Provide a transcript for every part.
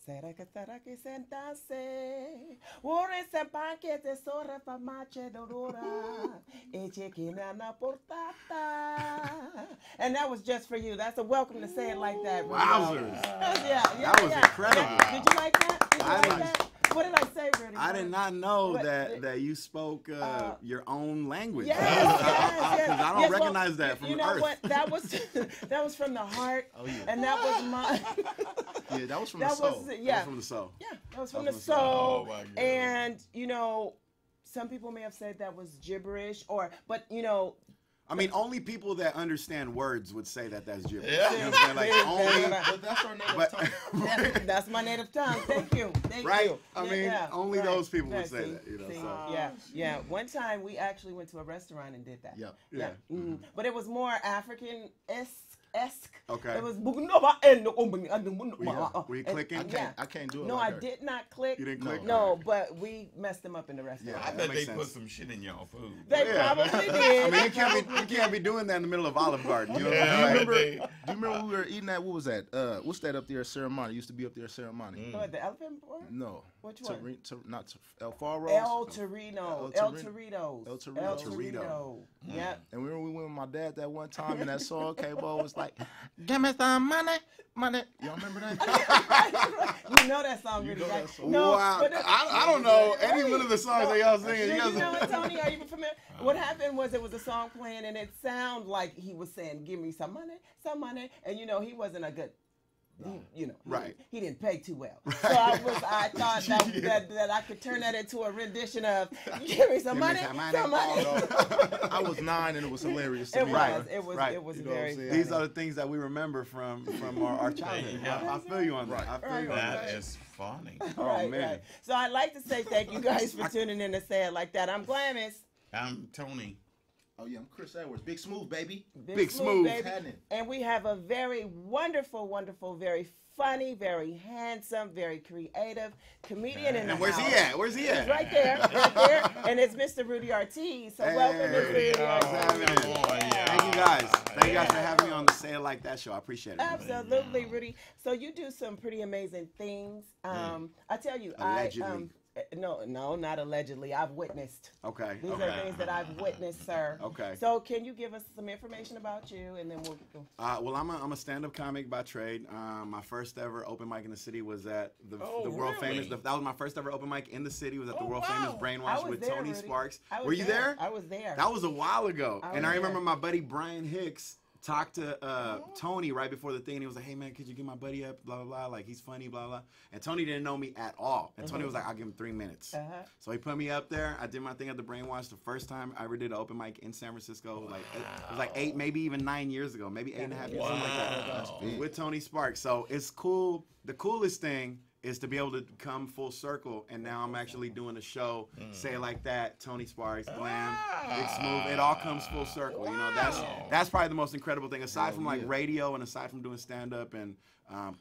Será que será que sentarse? Ora sepa que tesora fa mache dorora. Eche que na portata. And that was just for you. That's a welcome to say it like that. Wowzers. That was incredible. Yeah. Did you like that? Did you I like didn't- that? What did I say, Rudy? I did not know What- that you spoke your own language. Yes, Because I don't Yes, recognize that from you know Earth. what? That was from the heart. Oh, yeah. And that was my. Yeah, that was from that the soul. was That yeah. was from the soul. Yeah, that was from That the was from the soul. Oh, my God. And some people may have said that was gibberish, but I mean, only people that understand words would say that that's gibberish. Yeah. You know what I'm saying? Like, only, But that's our native tongue. that's my native tongue. Thank you. Thank right? you. I Yeah, mean, yeah, only right. those people would Right, say see, that. You know, see, so. yeah. One time we actually went to a restaurant and did that. Yep. Yeah. But it was more African-esque. Okay. It was. Were you clicking? I can't do it. No, like I that. did not click. You didn't click? No, but we messed them up in the restaurant. I that bet makes they sense. put some shit in y'all food. They Yeah. probably I did. mean, you can't be doing that in the middle of Olive Garden. You know what Yeah, I'm I saying? bet Do they- you remember when we were eating at, what was that? What's that up there, Ceremony? Used to be up there, Ceremony. What, the elephant board? No. Which one? Not El Faros. El Torino. El El Torritos. El Torito. El El Torito. Yep. And we went with my dad that one time, and that song came on. Was like, "Give me some money." Y'all remember that? You know that song, really, know right? that song. No, Wow. but I don't know any one of the songs that y'all singing. Do You you guys know it, Tony? Are you familiar? What happened was it was a song playing, and it sounded like he was saying, "Give me some money," and he wasn't a good. Right. He didn't pay too well, so I thought that I could turn that into a rendition of "Give me some money, some money." some money. I was 9, and it was hilarious to It me. was, Right, it was, right. it was You know what I'm very. saying? These funny. are the things that we remember from our childhood. Yeah. I feel you on that. Right. I feel you on That that. is funny. Oh, Right, man. right. So I'd like to say thank you guys for tuning in to Say It Like That. I'm Glamis. I'm Tony. Oh yeah, I'm Chris Edwards. Big Smooth, baby. Big Smooth. baby. Happening. And we have a very wonderful, wonderful, very funny, very handsome, very creative comedian in the And where's he house. at? Where's he He's at? right there, right there. And it's Mr. Rudy Ortiz. So welcome, Mr. Hey. Rudy What's Ortiz. happening? Come on, yeah. Thank you guys. Thank you guys for having me on the Say It Like That show. I appreciate it. Absolutely, Rudy. So you do some pretty amazing things. I tell you, Allegedly. no, not allegedly. I've witnessed. Okay. These are things that I've witnessed, sir. Okay. So can you give us some information about you, and then we'll go. Well, I'm a stand-up comic by trade. My first ever open mic in the city was at the Oh, world really? famous. That was my first ever open mic in the city. Was at the Oh, world wow. famous I Brainwash was with there, Tony Rudy. Sparks. I was Were you there? I was there. That was a while ago. I And was I remember there. my buddy Brian Hicks talked to Tony right before the thing, and he was like, "Hey man, could you get my buddy up? Blah blah blah. Like he's funny, blah blah." And Tony didn't know me at all. And Tony was like, "I'll give him 3 minutes." So he put me up there. I did my thing at the Brainwash. The first time I ever did an open mic in San Francisco, it was like 8, maybe even 9 years ago, maybe 8.5 years, something like that. Wow. With Tony Sparks. So it's cool. The coolest thing is to be able to come full circle, and now I'm actually doing a show. Say It Like That, Tony Sparks, Glam, Big Smooth. It all comes full circle. You know, that's probably the most incredible thing. Aside from like radio, and aside from doing stand up, and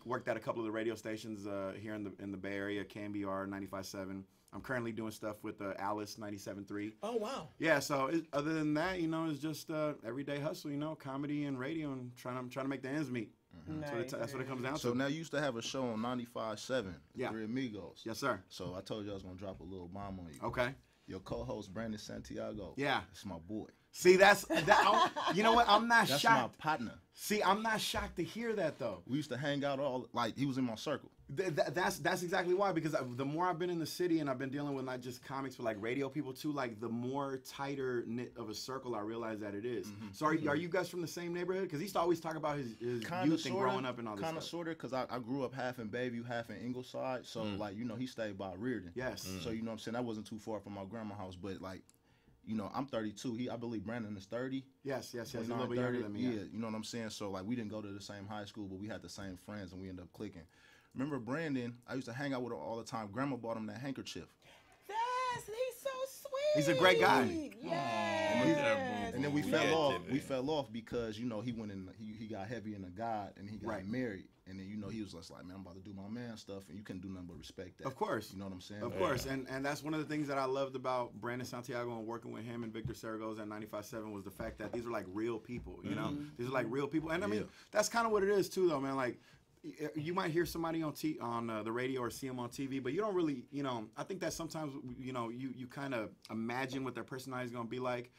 worked at a couple of the radio stations here in the Bay Area, KMBR 95.7. I'm currently doing stuff with Alice 97.3. Oh, wow. Yeah, so other than that, it's just everyday hustle. Comedy and radio, and trying to make the ends meet. Nice. That's what it comes down So to. now you used to have a show on 95.7, Yeah. Three Amigos. Yes, sir. So I told you I was gonna drop a little bomb on you. Okay. Your co-host Brandon Santiago. Yeah. It's my boy. See, you know what? I'm not That's shocked. my partner. See, I'm not shocked to hear that though. We used to hang out he was in my circle. That's exactly why. Because the more I've been in the city and I've been dealing with not just comics but like radio people too, like the more tighter knit of a circle I realize that it is. So are you guys from the same neighborhood? Because he used to always talk about his youth and growing up and all this Kind of stuff. sorta, because I grew up half in Bayview, half in Ingleside. So he stayed by Reardon. Yes. So you know what I'm saying, that wasn't too far from my grandma's house, but like. I'm 32. I believe Brandon is 30. Yes. He's a 29, little bit younger 30. than me. Yeah, you know what I'm saying? So, like, we didn't go to the same high school, but we had the same friends, and we ended up clicking. Remember Brandon? I used to hang out with him all the time. Grandma bought him that handkerchief. Yes, he's so sweet. He's a great guy. Yes. And then we Yeah, fell off. Timmy. We fell off because, he went in, he got heavy into God, and he got Right. married. And then, he was just like, man, I'm about to do my man stuff, and you couldn't do nothing but respect that. Of course. You know what I'm saying? Of course, and that's one of the things that I loved about Brandon Santiago and working with him and Victor Saragoza at 95.7 was the fact that these are like real people, These are like real people. And I mean, Yeah. that's kind of what it is too though, man. Like, you might hear somebody on the radio or see them on TV, but you don't really, I think that sometimes, you kind of imagine what their personality is going to be like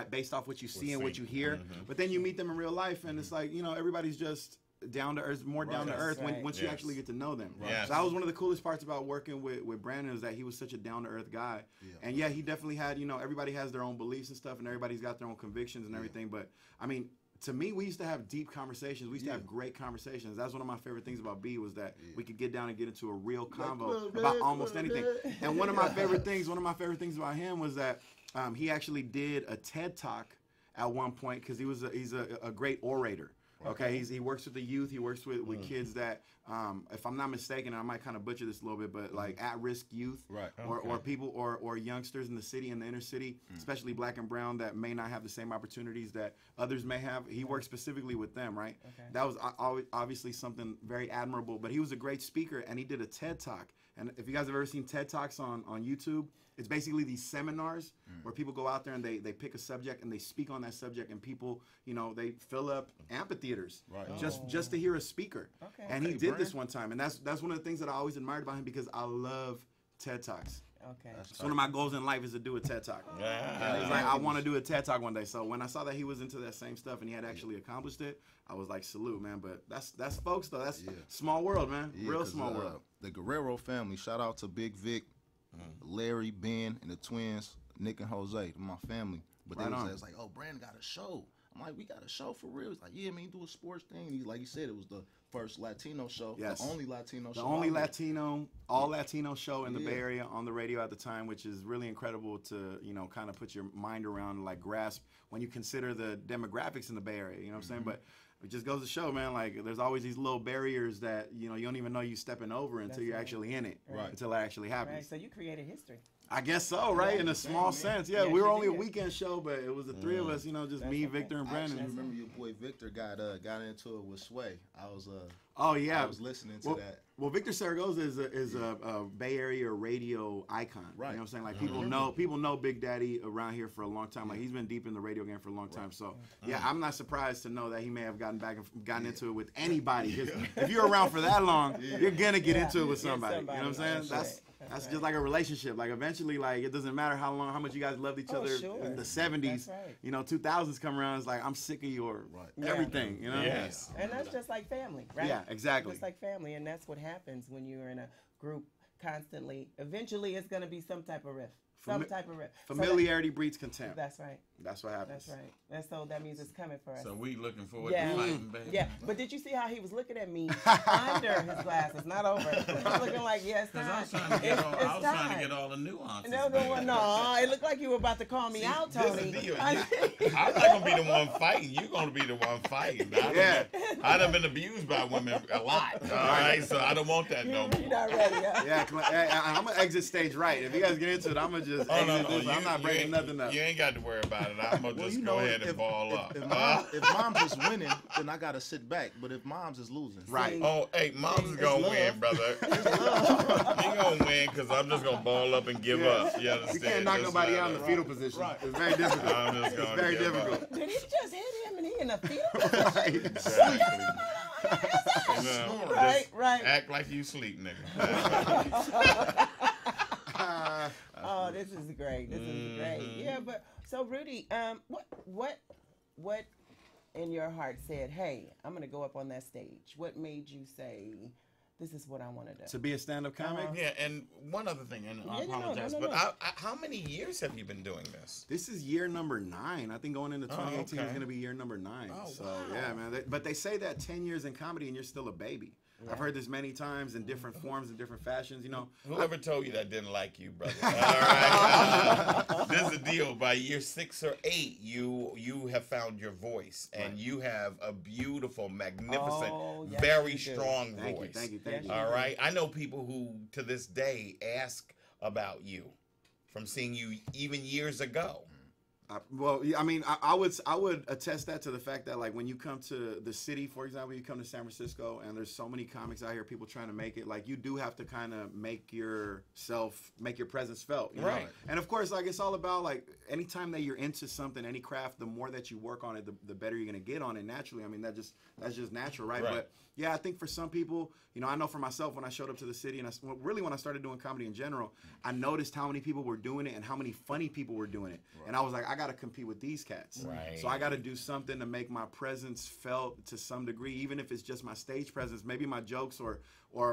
based off what you see and what you hear. But then you meet them in real life, and it's like, everybody's just down to earth, more down to earth once you actually get to know them. So that was one of the coolest parts about working with Brandon, is that he was such a down to earth guy. And yeah, he definitely had, everybody has their own beliefs and stuff, and everybody's got their own convictions and everything. But I mean, to me, we used to have deep conversations. We used to have great conversations. That's one of my favorite things about B, was that we could get down and get into a real convo about almost anything. And one of my favorite things about him was that he actually did a TED Talk at one point, because he's a great orator. Okay, he works with the youth. He works with kids that, if I'm not mistaken, I might kind of butcher this a little bit, but like at-risk youth, or people or youngsters in the city, in the inner city, especially black and brown, that may not have the same opportunities that others may have. He works specifically with them, right? That was obviously something very admirable. But he was a great speaker, and he did a TED Talk. And if you guys have ever seen TED Talks on YouTube, it's basically these seminars where people go out there and they pick a subject and they speak on that subject, and people, they fill up amphitheaters just to hear a speaker. And he did this one time, and that's one of the things that I always admired about him, because I love TED Talks. It's one of my goals in life is to do a TED Talk. And it's like, I want to do a TED Talk one day. So when I saw that he was into that same stuff and he had actually accomplished it, I was like, salute, man. But that's folks, though. That's small world, man. Real small world. The Guerrero family, shout out to Big Vic, Larry, Ben, and the twins, Nick and Jose, my family. But they was like, oh, Brandon got a show. I'm like, we got a show for real? He's like, yeah, man, do a sports thing. He, like he said, it was the first Latino show, the only Latino show. The only all Latino show in the Bay Area on the radio at the time, which is really incredible to, kind of put your mind around, like grasp when you consider the demographics in the Bay Area, you know what I'm saying? But it just goes to show, man, like there's always these little barriers that, you don't even know you stepping over until you're actually in it, until it actually happens. Right, so you created history. I guess so, right? In a small sense. Yeah, we were only a weekend show, but it was the three of us, just me, Victor, and Brandon. I remember your boy Victor got into it with Sway. I was I was listening to that. Well, Victor Saragosa is a Bay Area radio icon. Right. You know what I'm saying? Like people know Big Daddy around here for a long time. Like he's been deep in the radio game for a long time. So yeah, I'm not surprised to know that he may have gotten into it with anybody. If you're around for that long, you're gonna get into it with somebody. You know what I'm saying? That's just like a relationship. Like eventually, like it doesn't matter how much you guys loved each other in the 70s. 2000s come around, it's like I'm sick of your everything. Yes. And that's just like family, right? Yeah, exactly. Just like family, and that's what happens when you're in a group constantly. Eventually, it's going to be some type of rift. Familiarity breeds contempt. That's right. That's what happens. That's right. And so that means it's coming for us. So we looking forward to fighting, baby. Yeah, but did you see how he was looking at me under his glasses? Not over. He was looking like, yes, I was trying to get all the nuances. No. It looked like you were about to call me out, Tony. I'm not going to be the one fighting. You're going to be the one fighting. I done been abused by women a lot. All right, so I don't want that no more. You're not ready, huh? Yeah, I'm going to exit stage right. If you guys get into it, I'm going to just exit this. I'm not breaking nothing up. You ain't got to worry about it. I'm going to just go ahead and ball up. If Mom's is winning, then I got to sit back. But if Mom's is losing. Right. Oh, hey, Mom's is going to win, brother. He going to win because I'm just going to ball up and give up. You understand? You can't knock nobody out in the fetal position. Right. It's very difficult. It's very difficult. Did he just hit him and he in a fetal position? Exactly. Right. Act like you sleep, nigga. Oh, this is great. Yeah, but so Rudy, what in your heart said, hey, I'm going to go up on that stage? What made you say, this is what I want to do? To be a stand-up comic? Yeah, and one other thing, and I apologize, but how many years have you been doing this? This is year number 9. I think going into 2018 is going to be year number 9. Oh, so, wow. yeah, man. But they say that 10 years in comedy and you're still a baby. Yeah. I've heard this many times in different forms and different fashions, Whoever told you that didn't like you, brother? All right. This is the deal. By year 6 or 8, you have found your voice, and you have a beautiful, magnificent, very strong voice. Thank you. All right. I know people who, to this day, ask about you from seeing you even years ago. Well, I mean, I would attest that to the fact that like when you come to the city, for example, you come to San Francisco, and there's so many comics out here, people trying to make it. Like you do have to kind of make your presence felt, you know? Right. And of course, like it's all about like anytime that you're into something, any craft, the more that you work on it, the better you're gonna get on it naturally. I mean, that's just natural, right? Right. But yeah, I think for some people, you know, I know for myself when I showed up to the city, and really when I started doing comedy in general, I noticed how many people were doing it and how many funny people were doing it, and I was like, I got to compete with these cats. Right. So I got to do something to make my presence felt to some degree, even if it's just my stage presence. Maybe my jokes or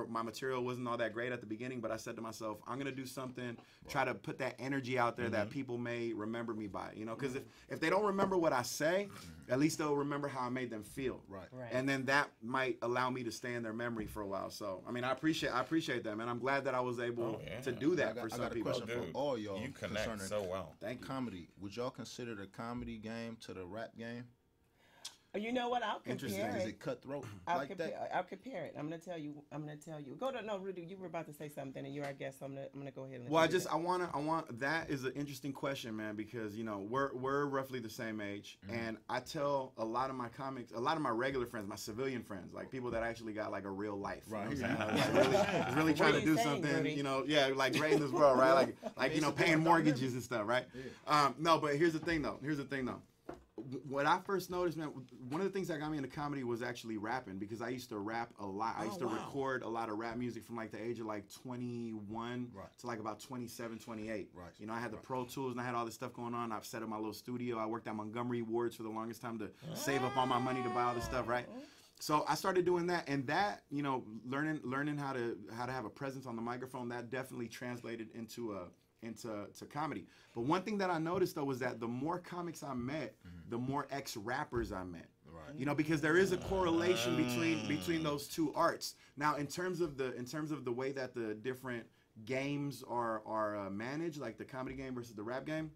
my material wasn't all that great at the beginning, but I said to myself, I'm gonna do something, try to put that energy out there that people may remember me by, you know, because if they don't remember what I say, at least they'll remember how I made them feel. Right. And then that might allow me to stay in their memory for a while. So I mean, I appreciate them, and I'm glad that I was able to do that for some I got a people. question for all y'all. You connect concerning so well. Thank you. comedy. Would y'all consider the comedy game to the rap game? You know what? I'll Interesting. compare Is it. it cutthroat I'll like compare. that? I'll compare it. I'm gonna tell you. Go to no, Rudy. You were about to say something, and you're our guest. So I'm gonna go ahead and. Well, let you do that. I want that is an interesting question, man, because you know we're roughly the same age, and I tell a lot of my regular friends, my civilian friends, like people that actually got like a real life, Right. You know what I'm saying? Like, really trying are to you do saying, something, Rudy? you know, yeah, like great in this world, right? Like you know, paying mortgages and stuff, right? No, but here's the thing though. What I first noticed, man, one of the things that got me into comedy was actually rapping, because I used to rap a lot. I used to record a lot of rap music from like the age of like 21 to like about 27, 28. Right. You know, I had the Pro Tools and I had all this stuff going on. I've set up my little studio. I worked at Montgomery Wards for the longest time to save up all my money to buy all this stuff, right? So I started doing that, and that, you know, learning how to have a presence on the microphone, that definitely translated into comedy. But one thing that I noticed though was that the more comics I met, the more ex-rappers I met. Right. You know, because there is a correlation between those two arts. Now, in terms of the way that the different games are managed, like the comedy game versus the rap game,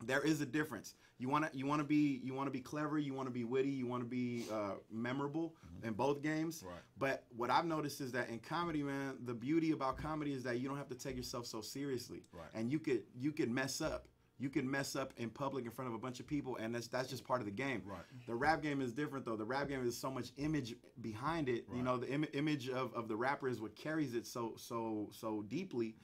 there is a difference. You want to be clever, you want to be witty, you want to be memorable in both games. Right. But what I've noticed is that in comedy, man, the beauty about comedy is that you don't have to take yourself so seriously. Right. And you could mess up. You can mess up in public in front of a bunch of people, and that's just part of the game. Right. The rap game is different, though. The rap game is so much image behind it. Right. You know, the image of the rapper is what carries it so deeply.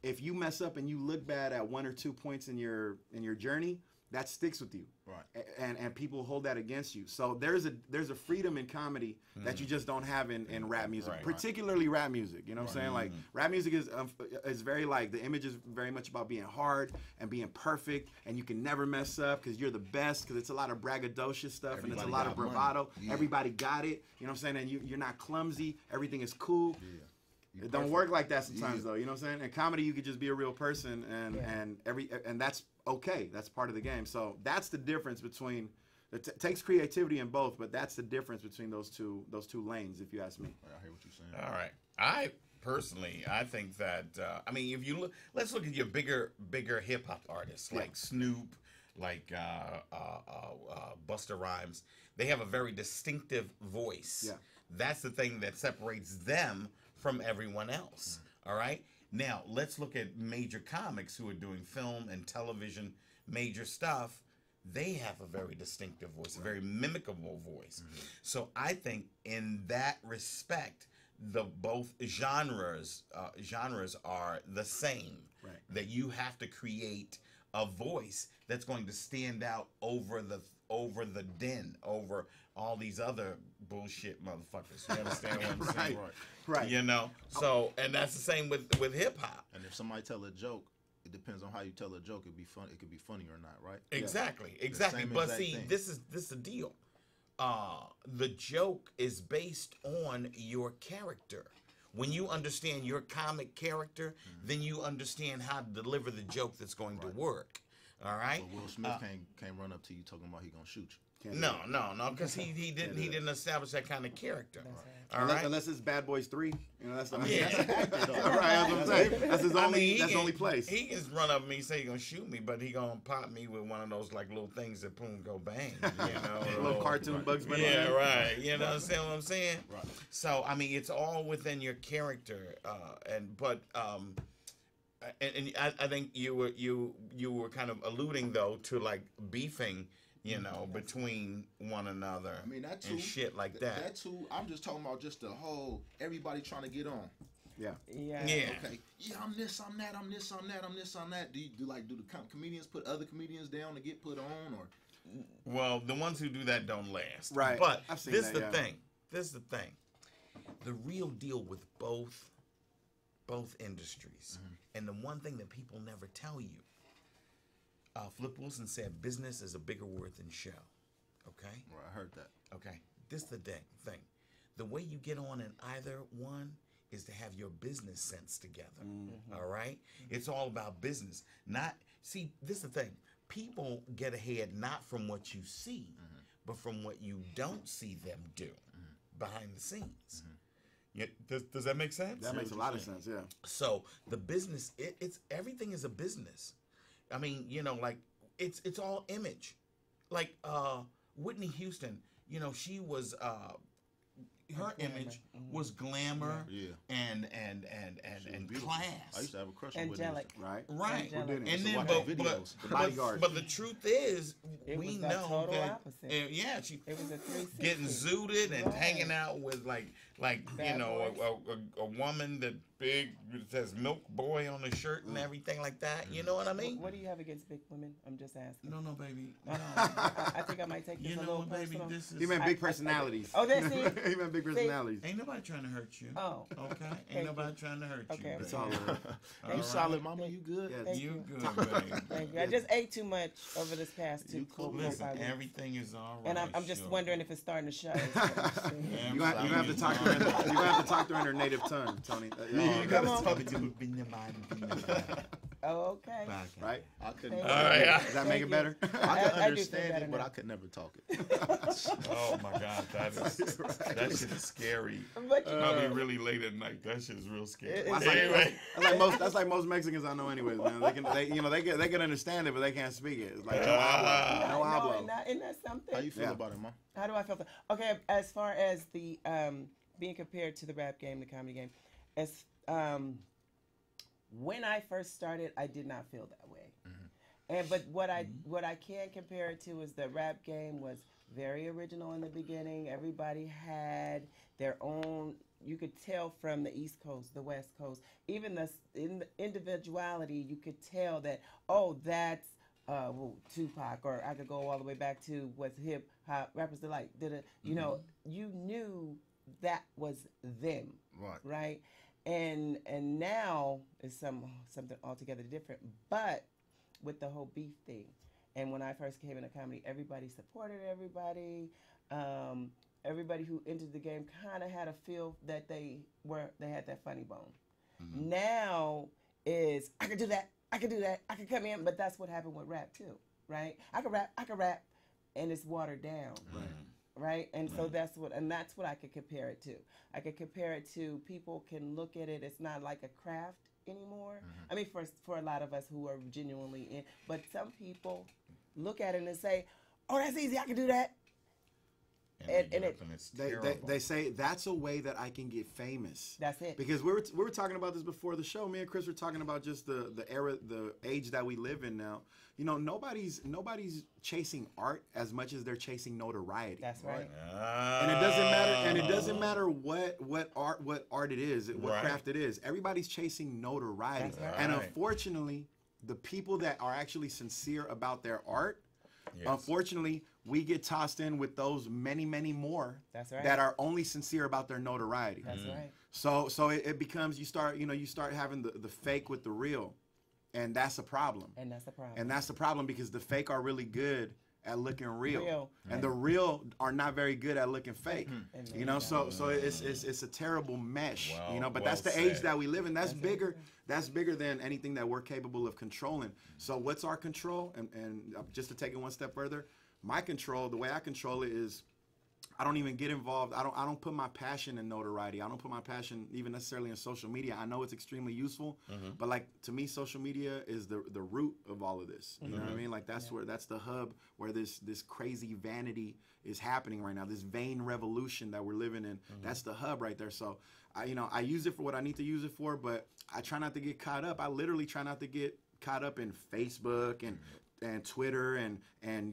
If you mess up and you look bad at one or 2 points in your journey, that sticks with you. Right. And people hold that against you. So there's a freedom in comedy that you just don't have in rap music, Right. particularly rap music. You know what I'm saying? Like rap music is very like, the image is very much about being hard and being perfect, and you can never mess up because you're the best, because it's a lot of braggadocious stuff and it's a Everybody lot of got money. bravado. Yeah. Everybody got it. You know what I'm saying? And you're not clumsy. Everything is cool. Yeah. It don't work like that sometimes though, you know what I'm saying? In comedy, you could just be a real person, and that's okay. That's part of the game. So that's the difference between. It takes creativity in both, but that's the difference between those two lanes, if you ask me. I hear what you're saying. All right. I personally, I think that I mean, if you look, let's look at your bigger hip hop artists like Snoop, like Busta Rhymes. They have a very distinctive voice. Yeah. That's the thing that separates them from everyone else. All right. Now let's look at major comics who are doing film and television, major stuff. They have a very distinctive voice, a very mimicable voice. So I think in that respect, the both genres are the same. Right. That you have to create a voice that's going to stand out over the den, over all these other bullshit motherfuckers. You understand what I'm saying? Right. You know. So, and that's the same with hip hop. And if somebody tell a joke, it depends on how you tell a joke. It could be funny or not, right? Exactly. same But exact see, thing. this is the deal. The joke is based on your character. When you understand your comic character, then you understand how to deliver the joke that's going to work. All right. But Will Smith can't run up to you talking about he gonna shoot you. No, because he didn't establish that kind of character. All right. Unless it's Bad Boys 3, you know, that's the Yeah. right. That's what I'm saying. That's his only. That's can, only place. He can run up to me and say he's gonna shoot me, but he gonna pop me with one of those like little things that boom go bang. You know, little cartoon Bugs Bunny. Yeah, right. You know what I'm saying? Right. So I mean, it's all within your character, I think you were kind of alluding though to like beefing, between one another. I mean, that too. And shit like that. That too. I'm just talking about just the whole everybody trying to get on. Yeah. Okay. Yeah, I'm this, I'm that, I'm this, I'm that, I'm this, I'm that. Do the comedians put other comedians down to get put on, or? Well, the ones who do that don't last. Right. But I've seen this is that, the thing. This is the thing. The real deal with both industries, and the one thing that people never tell you. Flip Wilson said, "Business is a bigger word than show." Okay. Right, I heard that. Okay. This is the thing. The way you get on in either one is to have your business sense together. All right? It's all about business. This is the thing. People get ahead not from what you see, but from what you don't see them do behind the scenes. Yeah, does that make sense? That makes a lot of sense, yeah. So the business, it's everything is a business. I mean, like it's all image. Like Whitney Houston, she was her image was glamour and class. I used to have a crush on Whitney Angelic. Houston. Right. Who didn't? And So then, watch but, the videos, the but, bodyguards. but the truth is, It we was the know total that. opposite. She It was a 360. getting zooted and Right. hanging out with like Bad a woman that says milk boy on the shirt and everything like that. You know what I mean? What do you have against big women? I'm just asking. No, baby. I think I might take this You a know little what, baby? personal. This is. He meant big personalities. Oh, that's it? He meant big personalities. Ain't nobody trying to hurt you. Oh. Okay. Ain't Thank nobody trying to hurt you. Okay. It's baby. all good. You right. solid, mama. You good? Yeah, Thank You you. good, baby. Thank you. I just ate too much over this past You cool. Listen, 5 weeks. everything is all right. And I'm just sure. wondering if it's starting to show. You gonna have to talk to her. You gonna have to talk to her in her native tongue, Tony. You Come gotta on. talk to me in your mind. Oh, okay. Right? I couldn't. Thank All right. Does that make it better? I can I do feel understand better it, but now. I could never talk it. Oh my God, that shit is scary. But you Probably really late at night. That shit is real scary. It- That's Anyway. that's like most Mexicans I know, anyways, man. They can understand it, but they can't speak it. It's like no I know, hablo. isn't that something? How you feel Yeah. about it, mom? How do I feel? Okay, as far as the being compared to the rap game, the comedy game, as when I first started, I did not feel that way. But what I can compare it to is the rap game was very original in the beginning. Everybody had their own. You could tell from the East Coast, the West Coast, even in the individuality. You could tell that that's Tupac, or I could go all the way back to what's hip hop rappers delight. You know, you knew that was them, right? And now it's something altogether different. But with the whole beef thing, and when I first came into comedy, everybody supported everybody. Everybody who entered the game kind of had a feel that they had that funny bone. Now is I could do that, I could come in, but that's what happened with rap too, right? I could rap, and it's watered down. Right, and so that's what I could compare it to. I could compare it to people can look at it. It's not like a craft anymore. I mean, for a lot of us who are genuinely in, but some people look at it and say, "Oh, that's easy. I can do that." And it's terrible. They say that's a way that I can get famous. That's it. Because we were talking about this before the show. Me and Chris were talking about just the era, the age that we live in now. You know, nobody's chasing art as much as they're chasing notoriety. That's right. And it doesn't matter. And it doesn't matter what art it is, what craft it is. Everybody's chasing notoriety. That's right. And unfortunately, the people that are actually sincere about their art, unfortunately, we get tossed in with those many more That's right. that are only sincere about their notoriety. That's right. So it becomes you start having the fake with the real, and that's a problem. And that's the problem. And that's the problem because the fake are really good at looking real. And Right. the real are not very good at looking fake. And You know, so it's a terrible mesh. Well- You know, but well that's the age said. that we live in. That's bigger. That's bigger than anything that we're capable of controlling. So what's our control? And just to take it one step further, my control, the way I control it is I don't even get involved. I don't put my passion in notoriety. I don't put my passion even necessarily in social media. I know it's extremely useful, but like to me, social media is the root of all of this. You know what I mean? Like that's that's the hub where this crazy vanity is happening right now. This vain revolution that we're living in. That's the hub right there. So I use it for what I need to use it for, but I try not to get caught up. I literally try not to get caught up in Facebook and Twitter and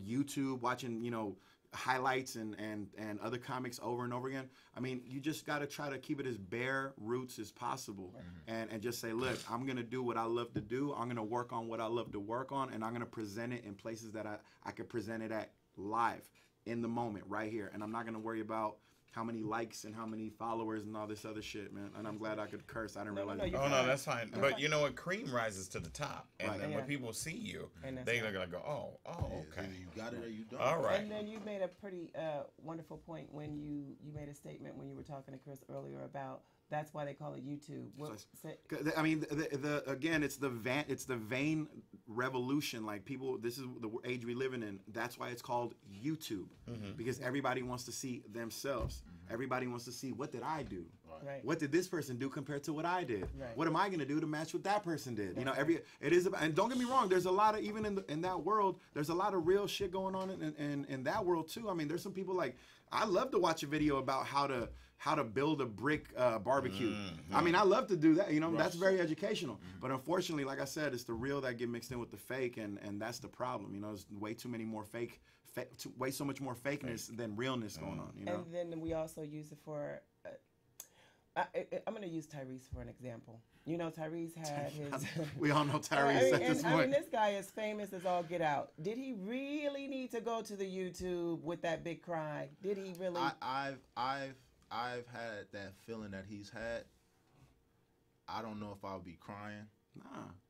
YouTube watching, highlights and other comics over and over again. I mean, you just got to try to keep it as bare roots as possible and just say, look, I'm going to do what I love to do. I'm going to work on what I love to work on, and I'm going to present it in places that I could present it at live in the moment right here. And I'm not going to worry about how many likes and how many followers and all this other shit, man. And I'm glad I could curse. I didn't realize. No, that's fine. But you know what? Cream rises to the top. And then when people see you, they're going to go, okay. You got it or you don't. All right. And then you made a pretty wonderful point when you made a statement when you were talking to Chris earlier about that's why they call it YouTube. I mean, again, it's the vain revolution. Like people, this is the age we live in. That's why it's called YouTube, because everybody wants to see themselves. Everybody wants to see, what did I do? Right. What did this person do compared to what I did? Right. What am I going to do to match what that person did? It is about, and don't get me wrong, there's a lot of, even in that world, there's a lot of real shit going on in that world too. I mean, there's some people like, I love to watch a video about how to build a brick barbecue. I mean, I love to do that. That's very educational. But unfortunately, like I said, it's the real that get mixed in with the fake, and that's the problem. There's way too many more way so much more fakeness than realness going on. And then we also use it for. I'm going to use Tyrese for an example. Tyrese had his. We all know Tyrese at this point. I mean, this guy is famous as all get out. Did he really need to go to the YouTube with that big cry? Did he really? I've had that feeling that he's had. I don't know if I'll be crying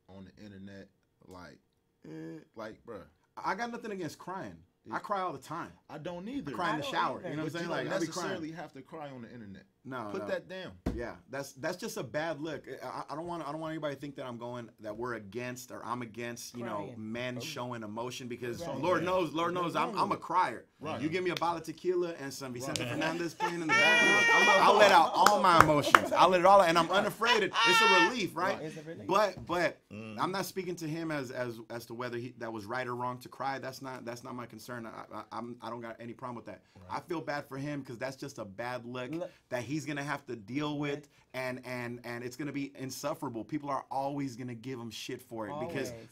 on the internet, like, bruh. I got nothing against crying. I cry all the time. I don't either. I cry in the shower. You know what I'm saying? You don't like, necessarily have to cry on the internet. No, put that down. Yeah, that's just a bad look. I don't want anybody to think that we're against or I'm against men showing emotion, because Lord knows I'm a crier. Right. You give me a bottle of tequila and some Vicente Fernandez playing in the background, I'll let out all my emotions. I'll let it all out, and I'm unafraid. It's a relief, right? It's a relief. But I'm not speaking to him as to whether that was right or wrong to cry. That's not my concern. I don't got any problem with that. Right. I feel bad for him because that's just a bad look that he's gonna have to deal with, and it's gonna be insufferable. People are always gonna give him shit for it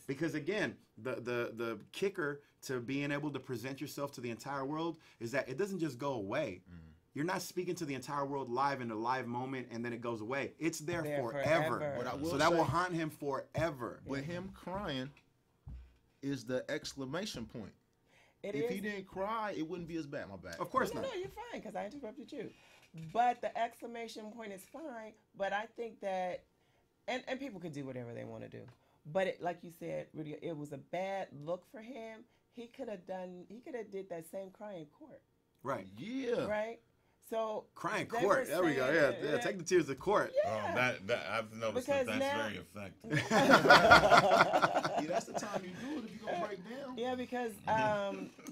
because again, the kicker to being able to present yourself to the entire world is that it doesn't just go away. You're not speaking to the entire world live in a live moment and then it goes away. It's there forever. So that will haunt him forever. But him crying is the exclamation point. If he didn't cry, it wouldn't be as bad. My bad. Of course not. No, you're fine because I interrupted you. But the exclamation point is fine. But I think that, and people can do whatever they want to do. But like you said, Rudy, it was a bad look for him. He could have did that same cry in court. Right. Yeah. Right. So crying court. There we go. Yeah. Take the tears to court. Yeah. That I've noticed that's very effective. That's the time you do it if you're gonna break down. Yeah, because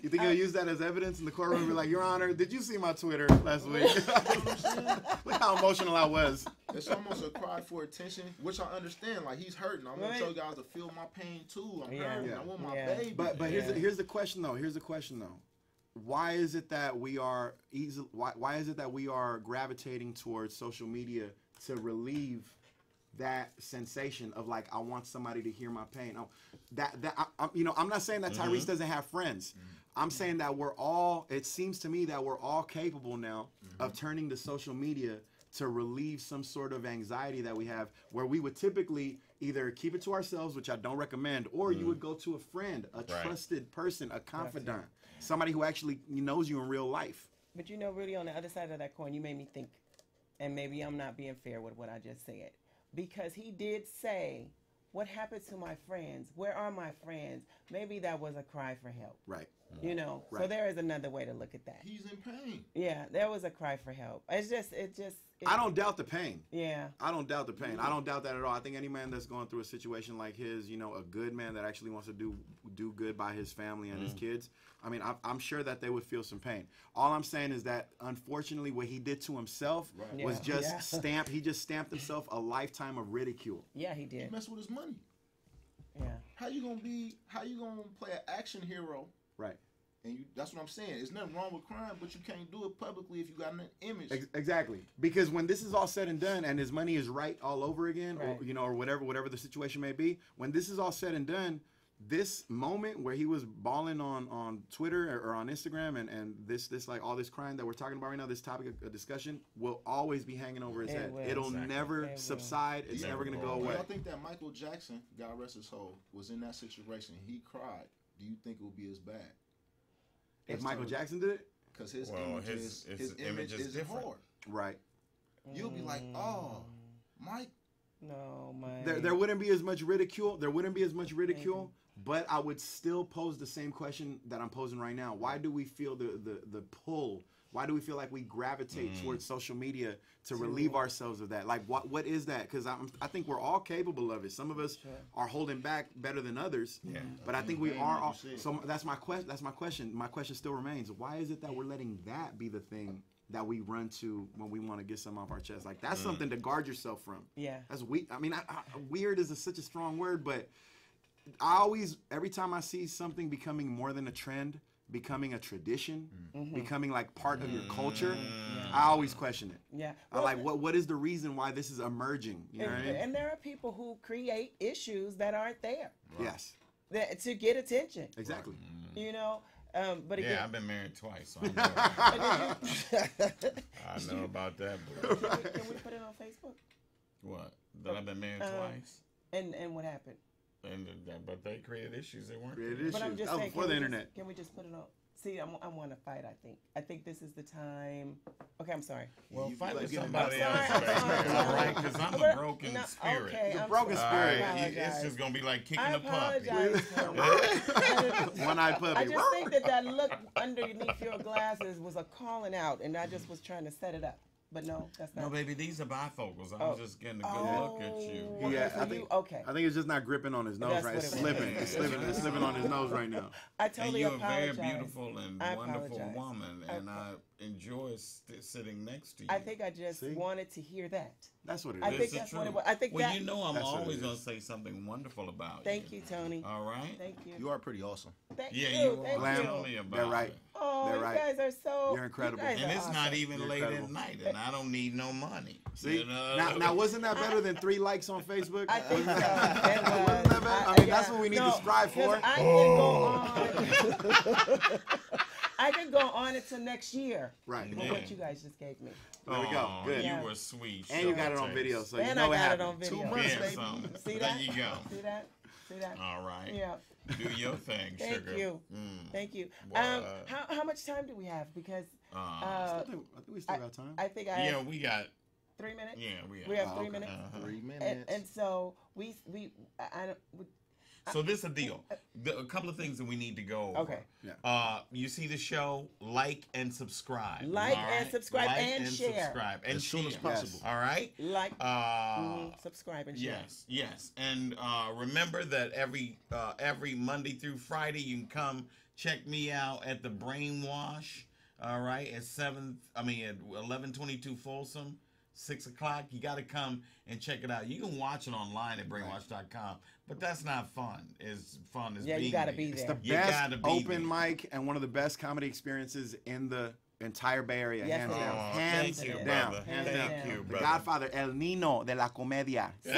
you think he'll use that as evidence in the courtroom and be like, Your Honor, did you see my Twitter last week? Look how emotional I was. It's almost a cry for attention, which I understand. Like, he's hurting. I want to show you guys to feel my pain too. I'm hurting. I want my baby. But here's the question though. Why is it that we are why is it that we are gravitating towards social media to relieve that sensation of like, I want somebody to hear my pain? I'm not saying that Tyrese doesn't have friends. I'm saying that it seems to me that we're all capable now of turning to social media to relieve some sort of anxiety that we have, where we would typically either keep it to ourselves, which I don't recommend, or you would go to a friend, a trusted person, a confidant. Somebody who actually knows you in real life. But really, on the other side of that coin, you made me think, and maybe I'm not being fair with what I just said, because he did say, what happened to my friends? Where are my friends? Maybe that was a cry for help. Right. So there is another way to look at that. He's in pain. Yeah, there was a cry for help. It just I don't doubt the pain. Yeah. I don't doubt the pain. I don't doubt that at all. I think any man that's going through a situation like his, you know, a good man that actually wants to do good by his family and his kids, I mean, I'm sure that they would feel some pain. All I'm saying is that, unfortunately, what he did to himself was just stamped. He just stamped himself a lifetime of ridicule. Yeah, he He did. messed with his money. Yeah. How you gonna play an action hero? Right. And that's what I'm saying. There's nothing wrong with crime, but you can't do it publicly if you got an image. Exactly. Because when this is all said and done, and his money is right all over again, Right. or you know, or whatever the situation may be, when this is all said and done, this moment where he was balling on Twitter or on Instagram, and this like all this crime that we're talking about right now, this topic of discussion will always be hanging over his head. will. It'll Exactly. never It will. subside. It's Never never gonna go go Do away. y'all think that Michael Jackson, God rest his soul, was in that situation? He cried. Do you think it would be as bad? If Michael Jackson did it, Because his Well, image his image is is different. hard. right? You'll be like, oh, Mike. No, my. There wouldn't be as much ridicule. There wouldn't be as much ridicule. But I would still pose the same question that I'm posing right now. Why do we feel the pull? Why do we feel like we gravitate towards social media to relieve ourselves of that? Like, what is that? Because I think we're all capable of it. Some of us are holding back better than others. Yeah. But I think we Like are you all. said. So that's my question. That's my question. My question still remains: why is it that we're letting that be the thing that we run to when we want to get something off our chest? Like, that's something to guard yourself from. Yeah. That's weird. I mean, weird is such a strong word, but I always, every time I see something becoming more than a trend, becoming a tradition, becoming like part of your culture, I always question it. Yeah. I like, what is the reason why this is emerging? You know what I mean? And there are people who create issues that aren't there Yes, to get attention. exactly. You know, but Yeah, again, I've been married twice, so I know, I know about that. Boy. can we put it on Facebook? What? That I've been married twice? And what happened? But they created issues. They weren't. Created But I'm issues. just That was saying, before can the we internet. can we just put it on? See, I want to fight. I think this is the time. Okay, I'm sorry. Well, You fight like with getting somebody I'm else, sorry, baby. I'm sorry. All right, because I'm a But- broken no, spirit. Okay, You're I'm broken sorry. All spirit. I right, it's apologize. just gonna be like kicking I a puppy. apologize. Tony. One-eyed puppy. I just think that look underneath your glasses was a calling out, and I just was trying to set it up. But no, that's not. No, baby, these are bifocals. I was just getting a good look at you. Oh, Yeah, so I think. okay. I think it's just not gripping on his nose That's right. what It's it was. slipping. It's slipping. It's slipping on his nose right now. I And totally you're a very apologize. beautiful and I wonderful apologize. woman, and I enjoy sitting next to you. I think I just See? wanted to hear that. That's what it I is. think It's the that's what it truth. was. I think well, that. you know I'm That's what it always is. going to say something wonderful about Thank you, Tony. All right? Thank you. You are pretty awesome. Thank Yeah, you. you Thank are. Glam. Tell me about They're right. it. Oh, They're you right. guys are so. You're incredible. You guys And are it's not awesome. even You're late incredible. at night, and I don't need no money. See, You know? now wasn't that better than 3 likes on Facebook? I think so. It Wasn't that was. better? I mean, that's what we need to strive 'cause for. I can go on. I can go on until next year. Right. With Yeah. what you guys just gave me. There we go. Aw, Good. Yeah. You were sweet. And you got it on Showcase. video, so you And know I what got it happened. on video. 2 months, Yeah, baby. some. See There that? you go. See that? See that? All right. Yeah. Do your thing, Thank sugar. you. Mm. Thank you. Well, How much time do we have? Because I think we still got time. I think I yeah, have we got. 3 minutes. Yeah, We have Oh, 3 okay. minutes. 3 minutes. And so we I don't. So this is a deal. A couple of things that we need to go over. Okay. Yeah. You see the show, like and subscribe. Like all and right? subscribe Like and share. Subscribe and As soon as share. possible. All right. Like, Uh, subscribe and share. Yes, and remember that every Monday through Friday you can come check me out at the Brainwash. All right, at 1122 Folsom, 6 o'clock. You got to come and check it out. You can watch it online at brainwash.com, but that's not fun. As fun as Yeah, you being gotta there. be It's there. the You best gotta be open there. mic and one of the best comedy experiences in the entire Bay Area. Yes, hands it down. Oh, Hands thank you, down. brother. Hands Hands down. down. Thank you, The brother. Godfather, El Nino de la Comedia. See?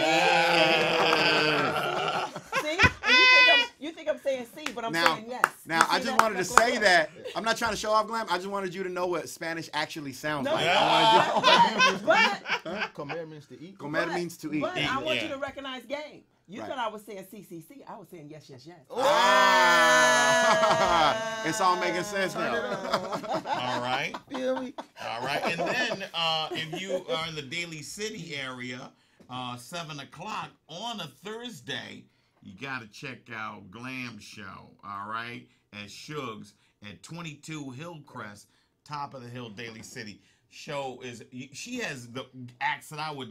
And you think I'm saying C, but I'm Now, saying yes. now You I see just that? wanted to Look, look, say look. that. I'm not trying to show off, Glam. I just wanted you to know what Spanish actually sounds No, like. but Comer means to eat. Comer means to eat. But I want Yeah. you to recognize game. You Right. thought I was saying CCC. I was saying yes, yes, yes. Ah, it's all making sense now. All right. Feel me? All right, and then if you are in the Daly City area, 7 o'clock on a Thursday, you got to check out Glam Show, all right, at Shugs at 22 Hillcrest, top of the hill, Daly City. show is. She has the acts that I would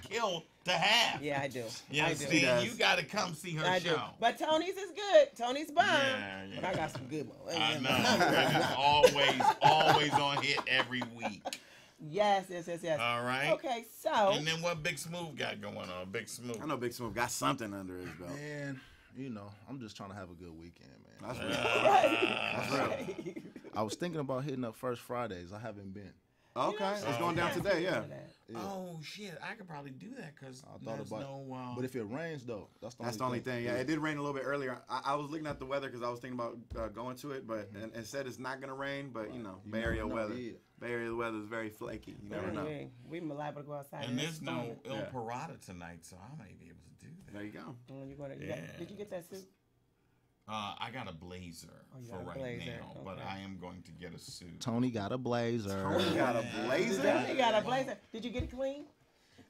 kill to have. Yeah, I do. You I do. understand? You got to come see her I show. do. But Tony's is good. Tony's bomb. Yeah. But I got some good ones. I know. It's always on hit every week. Yes. All right. Okay, so. And then what Big Smooth got going on? Big Smooth. I know Big Smooth got something under his belt. Man, you know, I'm just trying to have a good weekend, man. That's real. That's real. I was thinking about hitting up First Fridays. I haven't been. Okay, it's going down today. Yeah. Yeah. Oh shit! I could probably do that because I thought there's about no. But if it rains, though, that's the That's the only thing. Yeah, it did rain a little bit earlier. I was looking at the weather because I was thinking about going to it, but and it said it's not gonna rain. But you know, Bay Area weather. Yeah. Bay Area weather is very flaky. You never know. We liable to go outside. and there's no Il Yeah. Parada tonight, so I may be able to do that. There you go. Did you get that suit? I got a blazer you for got a right blazer, now, but okay. I am going to get a suit. Tony got a blazer. Tony got a blazer. Tony got a blazer. Did you get it clean?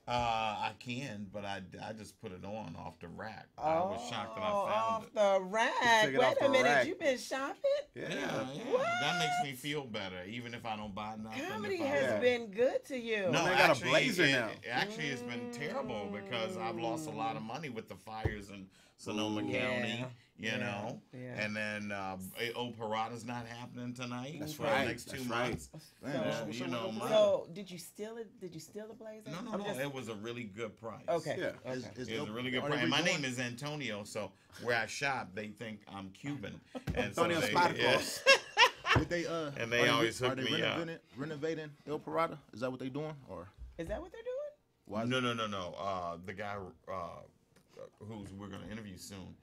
I can, but I just put it on off the rack. I was shocked that I found off it. the rack. Took it Wait off a the minute. rack. You been shopping? Yeah. That makes me feel better, even if I don't buy nothing. Comedy if I- has Yeah. been good to you. No, They got a actually, blazer now. Actually, it's been terrible because I've lost a lot of money with the fires in Sonoma Yeah. County, you Yeah. know. Yeah. And then Old Parada's not happening tonight. That's for right. the next 2 That's right. months. Man, You know, So did you steal it? Did you steal the blazer? no, I'm no, just- it was a really good price. Okay. Yeah. Okay. Is It was a really good are they price. And my redoing- name is Antonio, so where I shop, they think I'm Cuban. And so Antonio they, Spartacus. Did they And they always hook are they me up. renovating Il Parada? Is that what they doing, or Is that what they're doing? why? No. The guy who's we're gonna interview soon,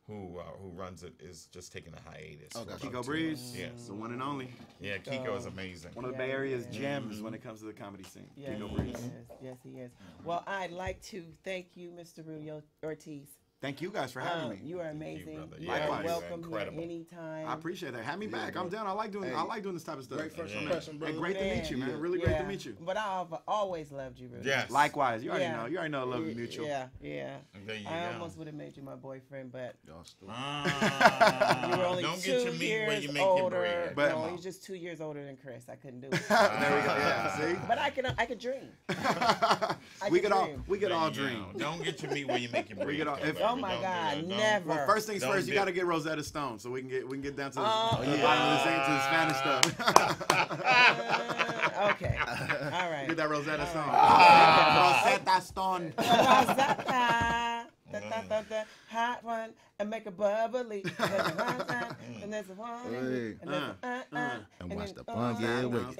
who runs it, is just taking a hiatus. Oh, for gotcha. about Kiko 2 Breeze. months. Yes. The one and only. Yeah, Kiko is amazing. One of the Yeah, Bay Area's yeah. gems when it comes to the comedy scene. Yes, Kiko he Breeze. is. Yes, he is. Well, I'd like to thank you, Mr. Rudy Ortiz. Thank you guys for having me. You are amazing. brother. You Yeah, are you're welcome here incredible. anytime. I appreciate that. Have me back. bro. I'm down. I like doing. Hey, I like doing this type of stuff. Great first Yeah. impression, Hey, brother. great to meet you, man. Man. Really great to meet you. But I've always loved you, Rudy. Yes. Likewise. You already Yeah. know. You already know. I love you mutual. Yeah. There you I go. almost would have made you my boyfriend, but Y'all still. you were only Don't 2 get your meat where years you make your older. bread. But- No, he's just 2 years older than Chris. I couldn't do it. There we go. Yeah. See. But I could dream. we could could all. dream. We could all There you dream. go. Don't get your meat where you make your bread. We get all- if- Oh my God, never. Well, first things Don't first, you dip. got to get Rosetta Stone so we can get down to the, Oh, the yeah. bottom of the Spanish stuff. Okay. All right. Get that Rosetta Stone. right. Rosetta Stone. Rosetta. Hot one and make a bubbly. And there's a one. Hey. And there's a And then, watch the fun get wicked.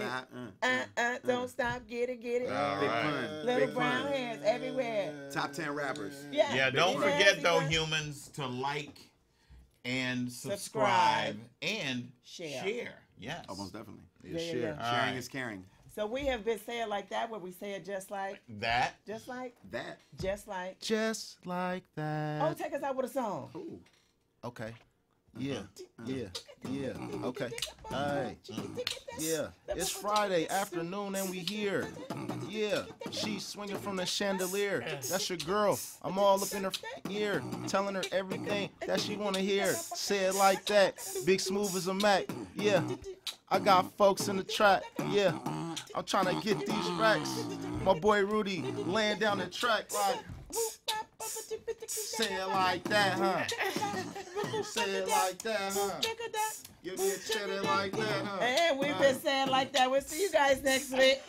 don't stop, get it. All Big right. pun. Little Big brown pun. hands everywhere. Top 10 rappers. Yeah, don't Big forget nasty though, one. humans, to like and subscribe and Share. Yes. Oh, most definitely. Yeah, Yeah, share. yeah. All Sharing right. is caring. So we have been saying like that, where we say it just like, That. just like. That. Just like that. Oh, take us out with a song. Ooh. Okay. Yeah. Okay. Hey. Yeah. It's Friday afternoon and we here. Yeah. She's swinging from the chandelier. That's your girl. I'm all up in her ear, telling her everything that she wanna hear. Say it like that. Big Smooth as a Mac. Yeah. I got folks in the track. Yeah. I'm trying to get these racks. My boy Rudy laying down the track like. Say it like that, huh? Say it like that, huh? Give me a cheddar like that, huh? And we've been saying like that. We'll see you guys next week.